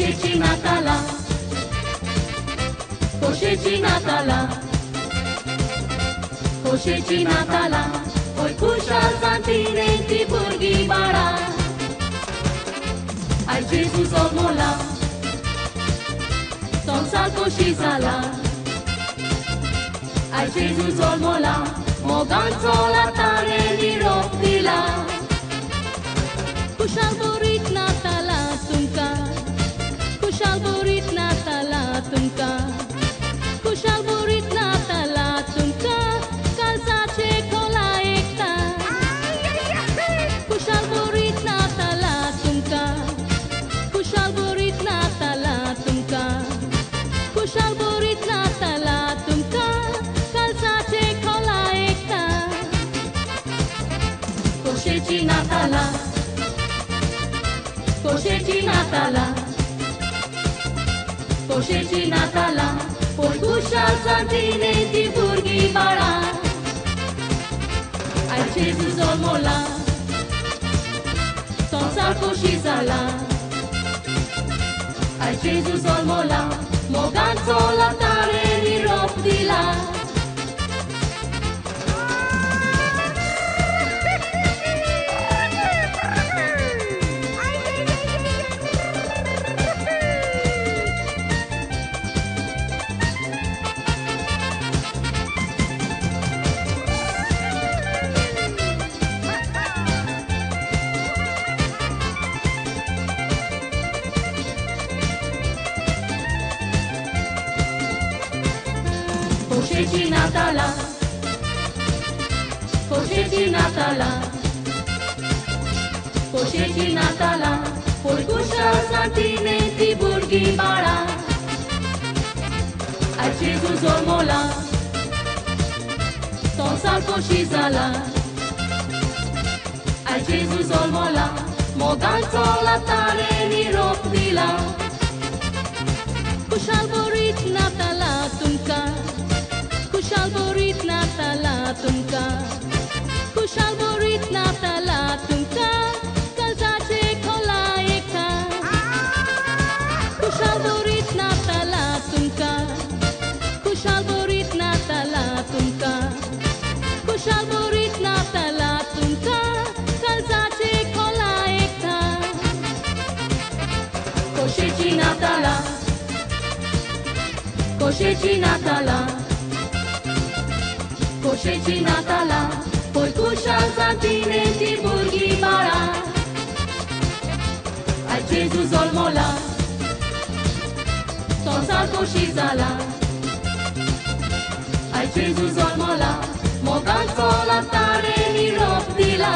Coșecii Natala, coșecii Natala, coșecii Natala, oi cușa santine ti burghi bara. Ai Gesù solmola, son salco și sala. Ai Gesù solmola, moganzo la tare li ropila. Kushal borit Natala tumka, kushal borit Natala tumka, kushal borit Natala tumka, calzace cola ekta. Kushal borit Natala tumka, kushal borit Natala tumka, kushal borit Natala tumka, calzace cola ekta. Coșecii Natala, coșecii Natala, coșecii Natala, oi cușa santine ti burghi bara. Ai Gesù solmola, son salco și sala. Ai Gesù solmola, moganzo la tare li ropila. Coșecii Natala, coșecii Natala, coșecii Natala, oi cușa santine ti burghi bara. Ai Gesù solmola, son salco și sala. Ai Gesù solmola, moganzo la tare li ropila. Kushal borit Natala tumka, kushal borit Natala tumka, kushal borit Natala tumka, calzace cola ekta. Kushal borit Natala tumka, kushal borit Natala tumka, kushal borit Natala tumka, calzace cola ekta. Coșecii Natala, coșecii Natala, coșecii Natala, oi cușa santine ti burghi bara. Ai Gesù solmola, son salco și sala. Ai Gesù solmola, moganzo la tare li ropila.